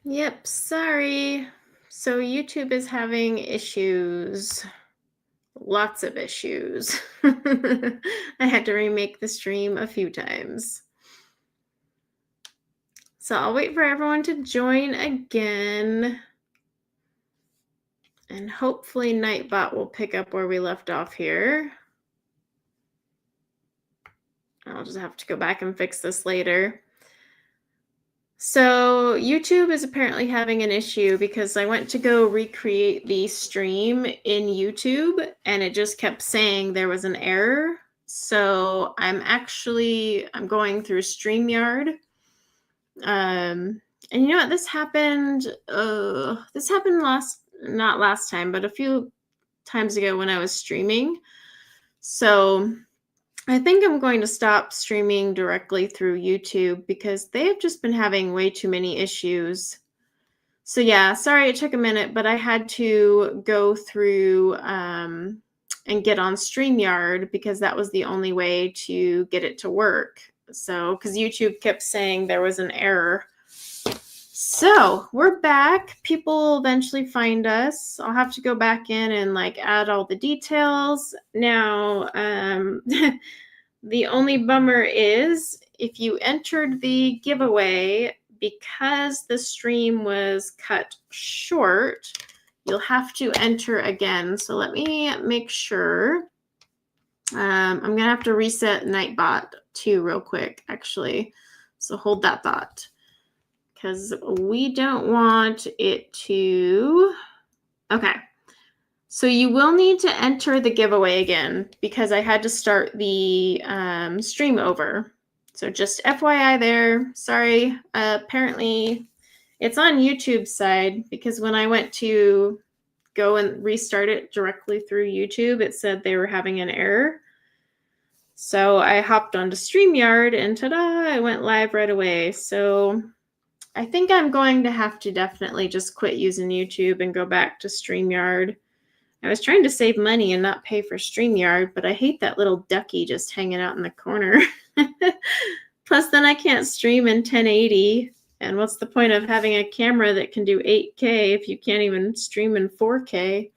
Yep, sorry. So YouTube is having issues. Lots of issues. I had to remake the stream a few times. So I'll wait for everyone to join again. And hopefully Nightbot will pick up where we left off here. I'll just have to go back and fix this later. So YouTube is apparently having an issue because I went to go recreate the stream in YouTube and it just kept saying there was an error. So I'm going through StreamYard. And you know what? This happened not last time, but a few times ago when I was streaming. So I think I'm going to stop streaming directly through YouTube because they've just been having way too many issues. So yeah, sorry it took a minute, but I had to go through and get on StreamYard because that was the only way to get it to work. So, because YouTube kept saying there was an error. So we're back. People will eventually find us. I'll have to go back in and add all the details. Now, the only bummer is if you entered the giveaway, because the stream was cut short, you'll have to enter again. So let me make sure. I'm going to have to reset Nightbot too real quick, actually. So hold that thought because we don't want it to. Okay. So you will need to enter the giveaway again because I had to start the stream over. So just FYI there. Sorry. Apparently it's on YouTube's side because when I went to go and restart it directly through YouTube, it said they were having an error. So I hopped onto StreamYard and ta-da, I went live right away. So I think I'm going to have to definitely just quit using YouTube and go back to StreamYard. I was trying to save money and not pay for StreamYard, but I hate that little ducky just hanging out in the corner. Plus, then I can't stream in 1080. And what's the point of having a camera that can do 8K if you can't even stream in 4K?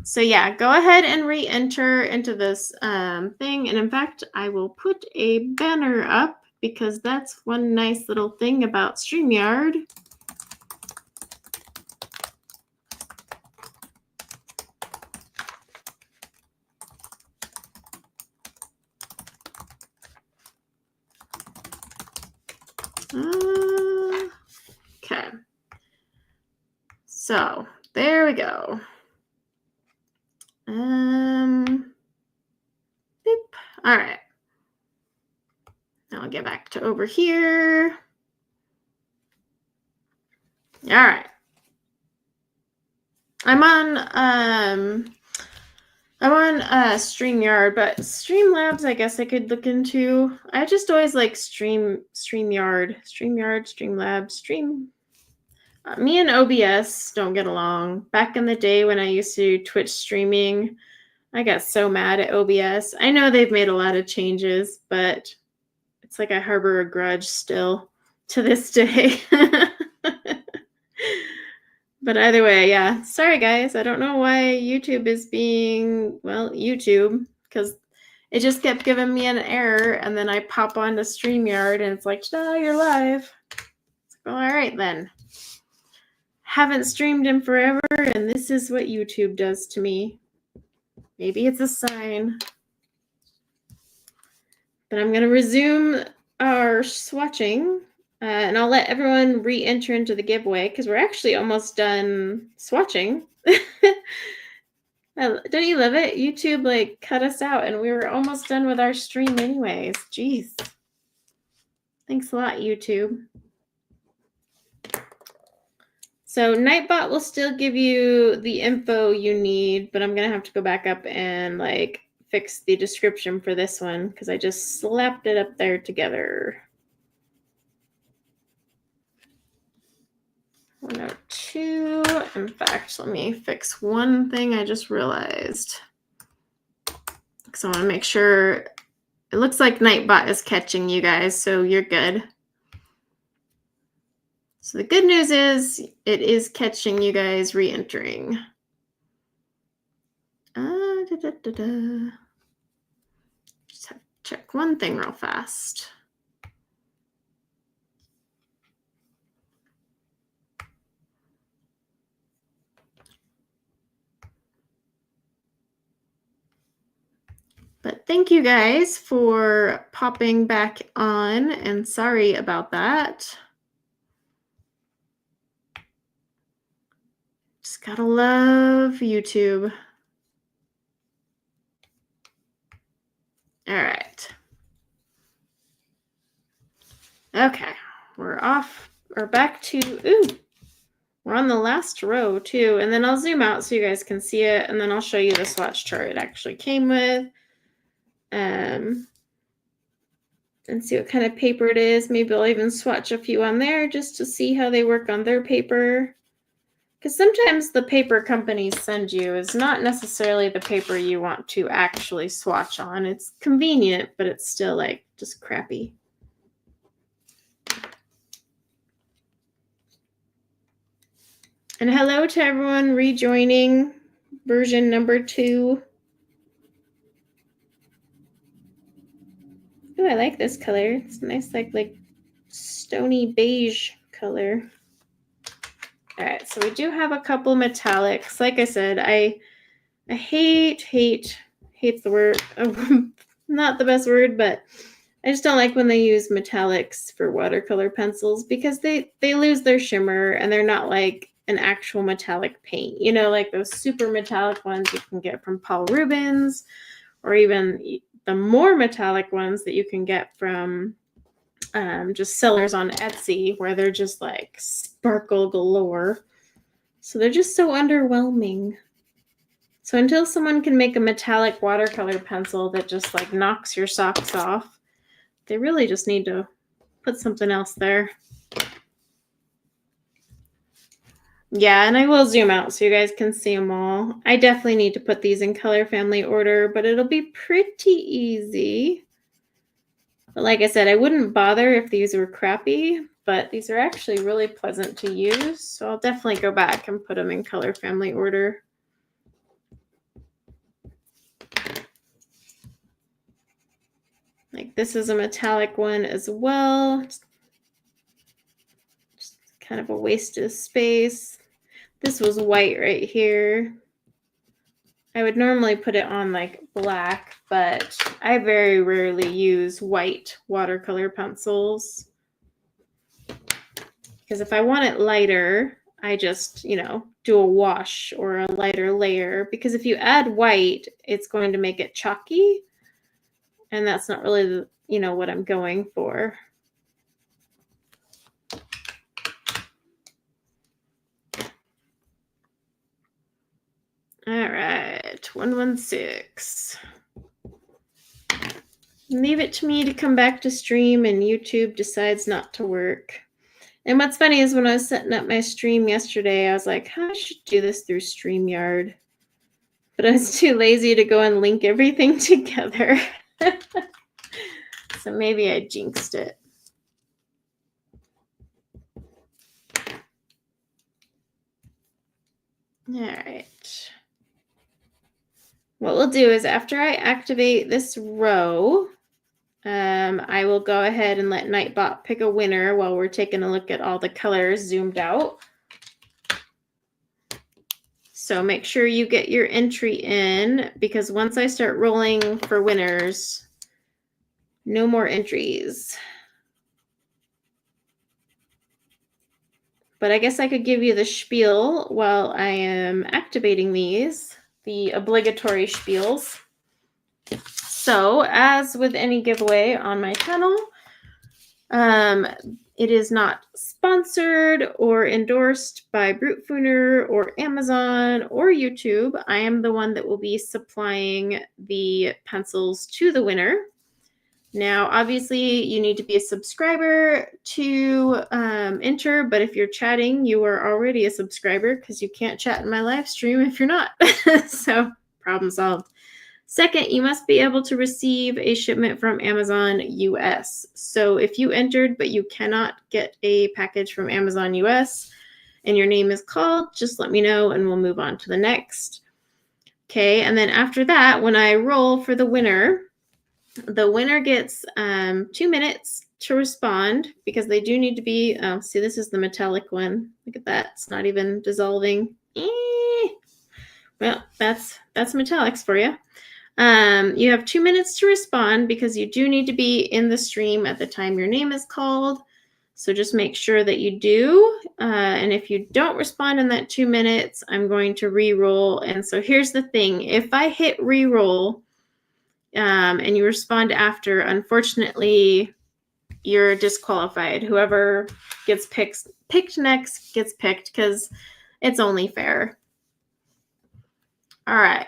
So yeah, go ahead and re-enter into this thing. And in fact, I will put a banner up because that's one nice little thing about StreamYard. Okay. So there we go. Boop. All right. Now I'll get back to over here. All right. I'm on StreamYard, but Streamlabs I guess I could look into. I just always like StreamYard, Streamlabs. Me and OBS don't get along. Back in the day when I used to do Twitch streaming, I got so mad at OBS. I know they've made a lot of changes, but it's like I harbor a grudge still to this day. But either way, yeah. Sorry, guys. I don't know why YouTube is being, well, YouTube, because it just kept giving me an error, and then I pop onto StreamYard, and it's like, ta-da, you're live. Well, all right, then. Haven't streamed in forever, and this is what YouTube does to me. Maybe it's a sign. But I'm going to resume our swatching. And I'll let everyone re-enter into the giveaway because we're actually almost done swatching. Don't you love it? YouTube cut us out and we were almost done with our stream anyways. Jeez. Thanks a lot, YouTube. So Nightbot will still give you the info you need, but I'm going to have to go back up and fix the description for this one because I just slapped it up there together. 102. In fact, let me fix one thing I just realized. Because I want to make sure. It looks like Nightbot is catching you guys, so you're good. So the good news is it is catching you guys re-entering. Just have to check one thing real fast. But thank you guys for popping back on, and sorry about that. Just gotta love YouTube. All right. Okay, we're off. We're back to, we're on the last row too. And then I'll zoom out so you guys can see it. And then I'll show you the swatch chart it actually came with. And see what kind of paper it is. Maybe I'll even swatch a few on there just to see how they work on their paper. Because sometimes the paper companies send you is not necessarily the paper you want to actually swatch on. It's convenient, but it's still like just crappy. And hello to everyone rejoining version number 2. Oh, I like this color. It's a nice like stony beige color. All right, so we do have a couple metallics. Like I said, I hate the word, not the best word, but I just don't like when they use metallics for watercolor pencils because they lose their shimmer and they're not like an actual metallic paint. You know, like those super metallic ones you can get from Paul Rubens, or even the more metallic ones that you can get from just sellers on Etsy, where they're just like sparkle galore. So they're just so underwhelming. So until someone can make a metallic watercolor pencil that just like knocks your socks off, they really just need to put something else there. Yeah, and I will zoom out so you guys can see them all. I definitely need to put these in color family order, but it'll be pretty easy. But like I said, I wouldn't bother if these were crappy, but these are actually really pleasant to use. So I'll definitely go back and put them in color family order. Like this is a metallic one as well. Just kind of a waste of space. This was white right here. I would normally put it on like black, but I very rarely use white watercolor pencils. Because if I want it lighter, I just, do a wash or a lighter layer. Because if you add white, it's going to make it chalky. And that's not really, what I'm going for. All right, 116. Leave it to me to come back to stream and YouTube decides not to work. And what's funny is when I was setting up my stream yesterday, I was like, I should do this through StreamYard. But I was too lazy to go and link everything together. So maybe I jinxed it. All right. What we'll do is after I activate this row, I will go ahead and let Nightbot pick a winner while we're taking a look at all the colors zoomed out. So make sure you get your entry in, because once I start rolling for winners, no more entries. But I guess I could give you the spiel while I am activating these, the obligatory spiels. So as with any giveaway on my channel, it is not sponsored or endorsed by Brutfuner or Amazon or YouTube. I am the one that will be supplying the pencils to the winner. Now, obviously, you need to be a subscriber to enter, but if you're chatting, you are already a subscriber because you can't chat in my live stream if you're not. So, problem solved. Second, you must be able to receive a shipment from Amazon US. So if you entered but you cannot get a package from Amazon US and your name is called, just let me know and we'll move on to the next. Okay, and then after that, when I roll for the winner gets 2 minutes to respond because they do need to be, oh, see, this is the metallic one. Look at that, it's not even dissolving. Well, that's metallics for you. You have 2 minutes to respond because you do need to be in the stream at the time your name is called. So just make sure that you do. And if you don't respond in that 2 minutes, I'm going to re-roll. And so here's the thing. If I hit re-roll and you respond after, unfortunately, you're disqualified. Whoever gets picked next gets picked because it's only fair. All right.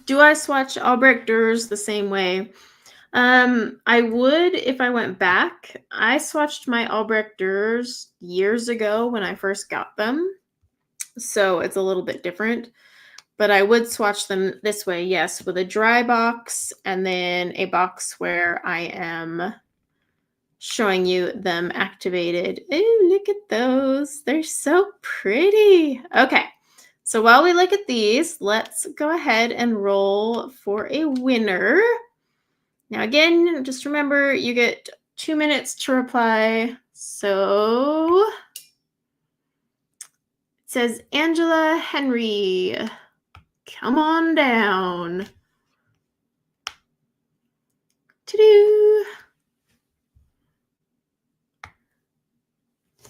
Do I swatch Albrecht Dürer the same way? I would if I went back. I swatched my Albrecht Dürers years ago when I first got them, so it's a little bit different. But I would swatch them this way, yes, with a dry box and then a box where I am showing you them activated. Ooh, look at those. They're so pretty. Okay. So while we look at these, let's go ahead and roll for a winner. Now, again, just remember you get 2 minutes to reply. So it says Angela Henry. Come on down. Ta-doo.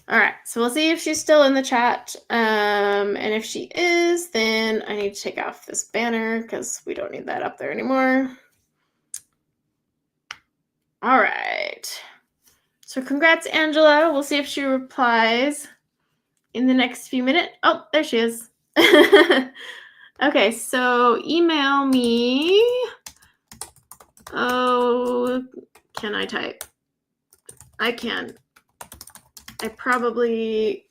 All right, so we'll see if she's still in the chat. And if she is, then I need to take off this banner because we don't need that up there anymore. All right. So congrats, Angela. We'll see if she replies in the next few minutes. Oh, there she is. Okay, so email me. Oh, can I type? I can. I probably,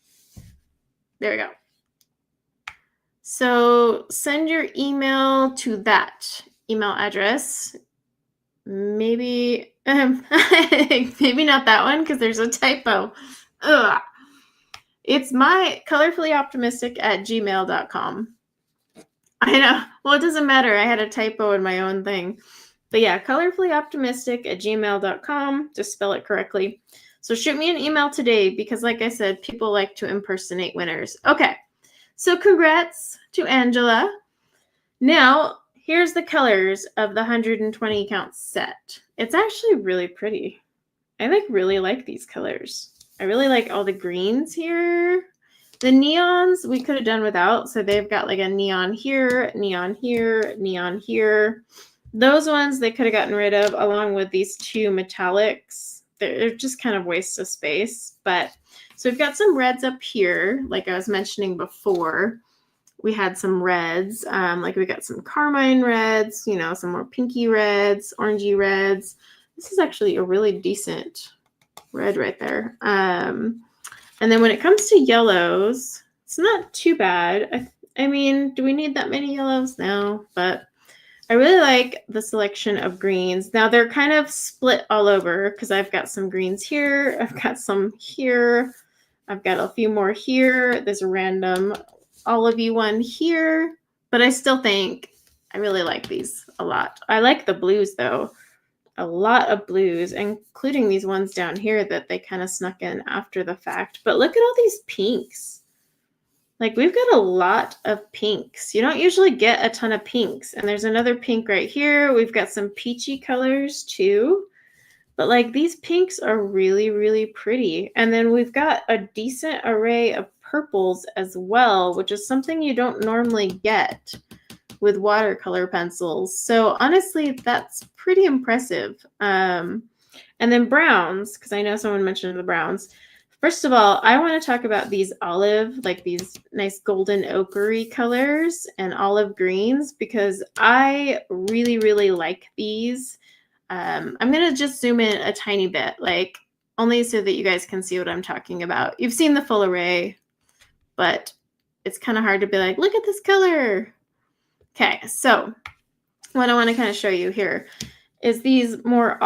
there we go. So send your email to that email address. Maybe, maybe not that one because there's a typo. Ugh. It's my colorfullyoptimistic@gmail.com. I know. Well, it doesn't matter. I had a typo in my own thing. But yeah, colorfullyoptimistic@gmail.com. Just spell it correctly. So shoot me an email today because, like I said, people like to impersonate winners. Okay, so congrats to Angela. Now, here's the colors of the 120 count set. It's actually really pretty. I really like these colors. I really like all the greens here. The neons we could have done without. So they've got like a neon here, neon here, neon here. Those ones they could have gotten rid of along with these two metallics. They're just kind of waste of space. But so we've got some reds up here, like I was mentioning before. We had some reds, like we got some carmine reds, you know, some more pinky reds, orangey reds. This is actually a really decent red right there. And then when it comes to yellows, it's not too bad. I mean, do we need that many yellows? No, but I really like the selection of greens. Now they're kind of split all over because I've got some greens here. I've got some here. I've got a few more here. There's a random olivey one here, but I still think I really like these a lot. I like the blues though. A lot of blues, including these ones down here that they kind of snuck in after the fact. But look at all these pinks. Like we've got a lot of pinks. You don't usually get a ton of pinks. And there's another pink right here. We've got some peachy colors too. But like these pinks are really, really pretty. And then we've got a decent array of purples as well, which is something you don't normally get with watercolor pencils. So honestly, that's pretty impressive. And then browns, because I know someone mentioned the browns. First of all, I want to talk about these olive, like these nice golden ochre colors and olive greens, because I really, really like these. I'm going to just zoom in a tiny bit, like only so that you guys can see what I'm talking about. You've seen the full array, but it's kind of hard to be like, look at this color. Okay, so what I want to kind of show you here is these more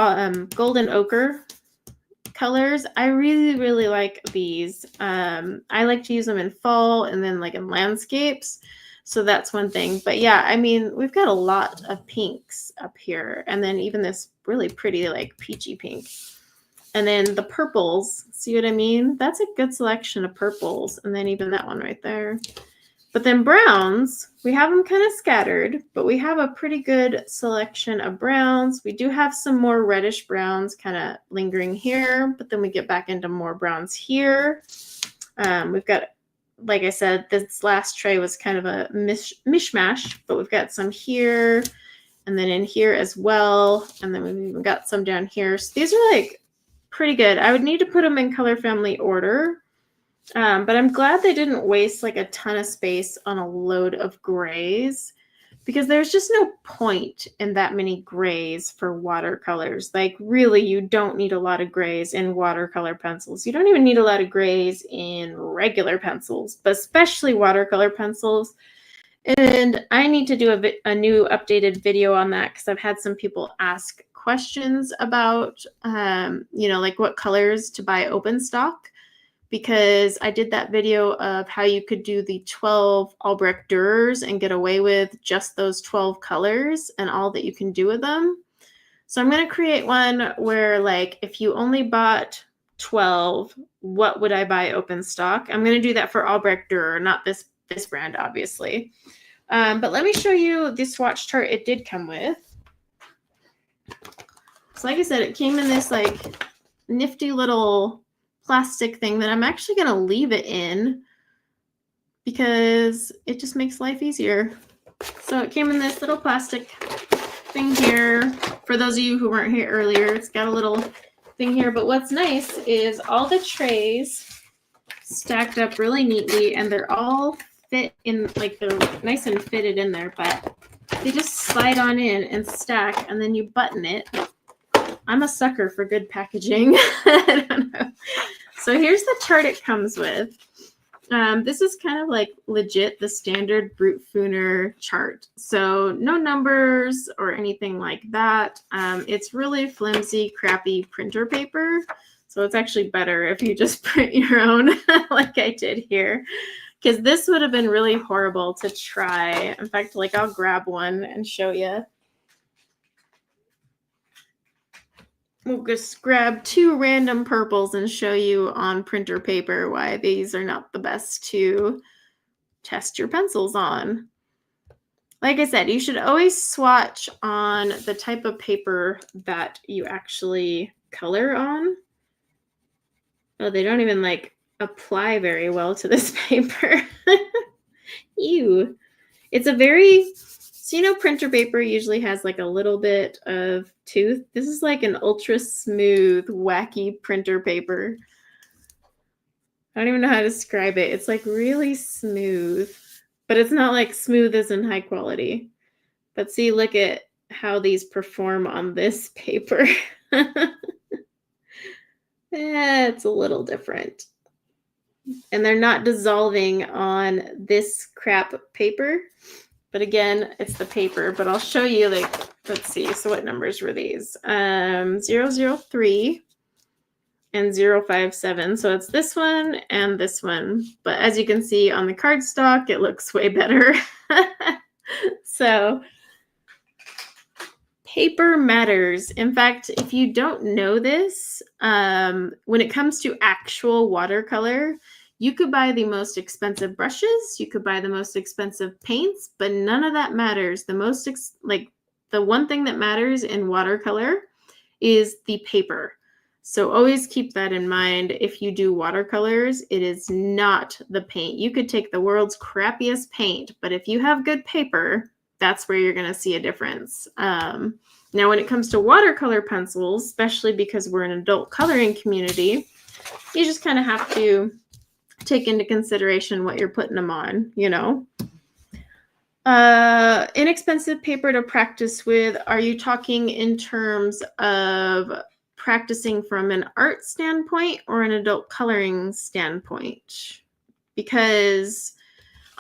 golden ochre colors. I really, really like these. I like to use them in fall and then like in landscapes. So that's one thing. But yeah, I mean, we've got a lot of pinks up here. And then even this really pretty like peachy pink. And then the purples, see what I mean? That's a good selection of purples. And then even that one right there. But then browns, we have them kind of scattered, but we have a pretty good selection of browns. We do have some more reddish browns kind of lingering here, but then we get back into more browns here. We've got, like I said, this last tray was kind of a mishmash, but we've got some here and then in here as well. And then we've even got some down here. So these are like pretty good. I would need to put them in color family order. But I'm glad they didn't waste like a ton of space on a load of grays, because there's just no point in that many grays for watercolors. Like really, you don't need a lot of grays in watercolor pencils. You don't even need a lot of grays in regular pencils, but especially watercolor pencils. And I need to do a new updated video on that, because I've had some people ask questions about, like what colors to buy open stock. Because I did that video of how you could do the 12 Albrecht Dürers and get away with just those 12 colors and all that you can do with them. So I'm going to create one where, like, if you only bought 12, what would I buy open stock? I'm going to do that for Albrecht Dürer, not this brand, obviously. But let me show you the swatch chart it did come with. So like I said, it came in this like nifty little plastic thing that I'm actually going to leave it in because it just makes life easier. So it came in this little plastic thing here. For those of you who weren't here earlier, it's got a little thing here. But what's nice is all the trays stacked up really neatly, and they're all fit in, like they're nice and fitted in there, but they just slide on in and stack, and then you button it. I'm a sucker for good packaging. I don't know. So here's the chart it comes with. This is kind of like legit the standard Brutfuner chart. So no numbers or anything like that. It's really flimsy, crappy printer paper. So it's actually better if you just print your own like I did here. Because this would have been really horrible to try. In fact, like I'll grab one and show you. We'll just grab two random purples and show you on printer paper why these are not the best to test your pencils on. Like I said, you should always swatch on the type of paper that you actually color on. Oh, they don't even like apply very well to this paper. Ew. It's a very... So, you know, printer paper usually has like a little bit of tooth. This is like an ultra smooth, wacky printer paper. I don't even know how to describe it. It's like really smooth, but it's not like smooth as in high quality. But see, look at how these perform on this paper. It's a little different. And they're not dissolving on this crap paper. But again, it's the paper, but I'll show you, like, let's see. So what numbers were these? 003 and 057. So it's this one and this one. But as you can see on the cardstock, it looks way better. So paper matters. In fact, if you don't know this, when it comes to actual watercolor, you could buy the most expensive brushes, you could buy the most expensive paints, but none of that matters. The one thing that matters in watercolor is the paper. So always keep that in mind. If you do watercolors, it is not the paint. You could take the world's crappiest paint, but if you have good paper, that's where you're going to see a difference. Now, when it comes to watercolor pencils, especially because we're an adult coloring community, you just kind of have to take into consideration what you're putting them on, you know. Inexpensive paper to practice with. Are you talking in terms of practicing from an art standpoint or an adult coloring standpoint? Because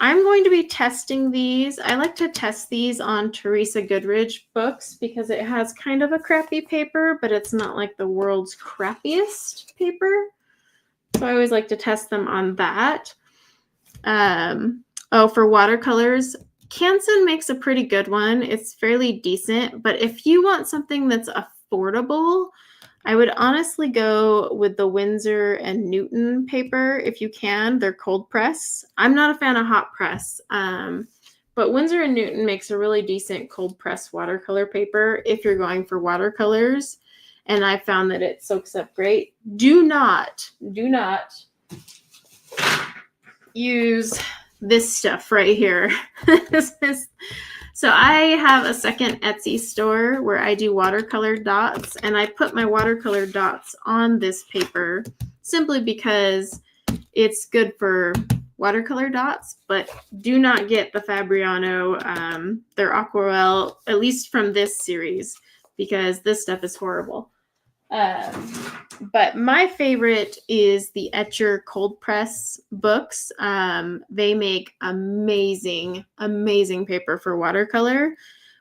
I'm going to be testing these. I like to test these on Teresa Goodridge books because it has kind of a crappy paper, but it's not like the world's crappiest paper. So I always like to test them on that. For watercolors, Canson makes a pretty good one. It's fairly decent, but if you want something that's affordable, I would honestly go with the Winsor and Newton paper if you can. They're cold press. I'm not a fan of hot press, but Winsor and Newton makes a really decent cold press watercolor paper if you're going for watercolors, and I found that it soaks up great. Do not use this stuff right here. So I have a second Etsy store where I do watercolor dots, and I put my watercolor dots on this paper simply because it's good for watercolor dots, but do not get the Fabriano, their Aquarelle, at least from this series, because this stuff is horrible. But my favorite is the Etcher cold press books. They make amazing paper for watercolor,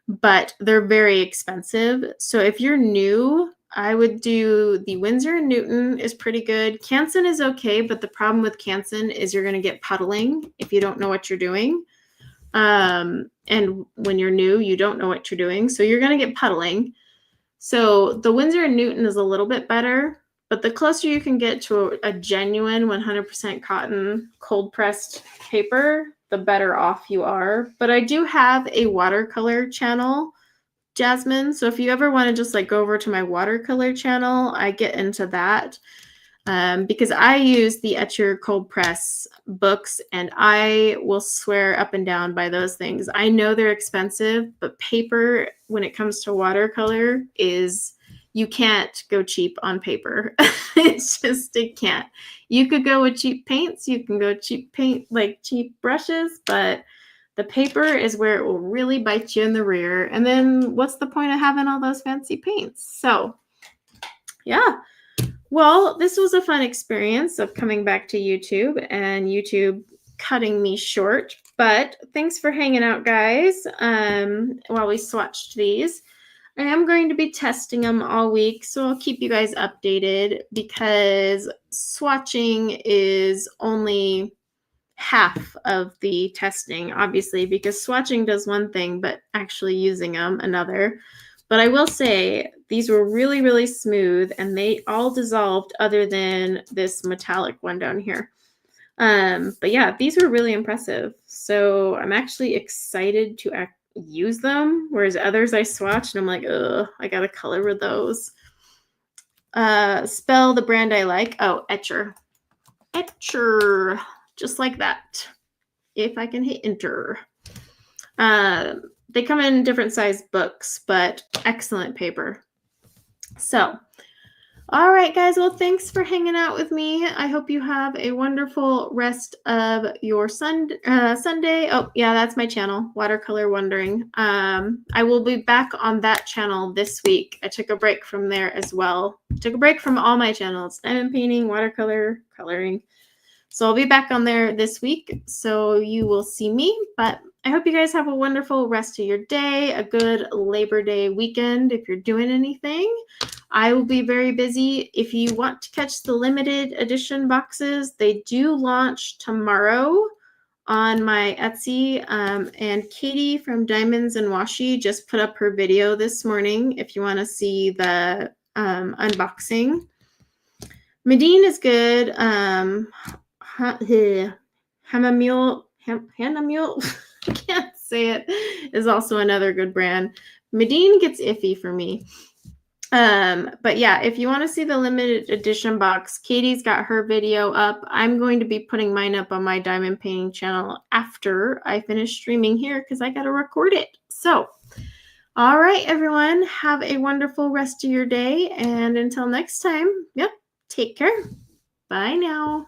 but they're very expensive. So if you're new, I would do the Winsor and Newton is pretty good. Canson is okay, but the problem with Canson is you're going to get puddling if you don't know what you're doing. And when you're new, you don't know what you're doing, so you're going to get puddling. So the Winsor and Newton is a little bit better, but the closer you can get to a genuine 100% cotton cold pressed paper, the better off you are. But I do have a watercolor channel, Jasmine. So if you ever want to just like go over to my watercolor channel, I get into that. Because I use the Etcher cold press books, and I will swear up and down by those things. I know they're expensive, but paper, when it comes to watercolor, you can't go cheap on paper. It can't. You could go with cheap paints, you can go cheap brushes, but the paper is where it will really bite you in the rear. And then what's the point of having all those fancy paints? So, yeah. Well, this was a fun experience of coming back to YouTube and YouTube cutting me short, but thanks for hanging out, guys, while we swatched these. I am going to be testing them all week, so I'll keep you guys updated because swatching is only half of the testing, obviously, because swatching does one thing, but actually using them another. But I will say these were really, really smooth, and they all dissolved other than this metallic one down here. But yeah, these were really impressive. So I'm actually excited to use them, whereas others I swatched and I'm like, ugh, I gotta color with those. Spell the brand I like. Oh, Etcher. Etcher. Just like that. If I can hit enter. They come in different size books, but excellent paper. So, all right, guys. Well, thanks for hanging out with me. I hope you have a wonderful rest of your Sunday. Oh, yeah, that's my channel, Watercolor Wondering. I will be back on that channel this week. I took a break from there as well. Took a break from all my channels, diamond painting, watercolor, coloring. So I'll be back on there this week, so you will see me. But I hope you guys have a wonderful rest of your day, a good Labor Day weekend if you're doing anything. I will be very busy. If you want to catch the limited edition boxes, they do launch tomorrow on my Etsy. And Katie from Diamonds and Washi just put up her video this morning if you want to see the unboxing. Medine is good. Hanamule, I can't say it, is also another good brand. Medine gets iffy for me. But yeah, if you want to see the limited edition box, Katie's got her video up. I'm going to be putting mine up on my diamond painting channel after I finish streaming here because I got to record it. So, all right, everyone, have a wonderful rest of your day. And until next time, yep, take care. Bye now.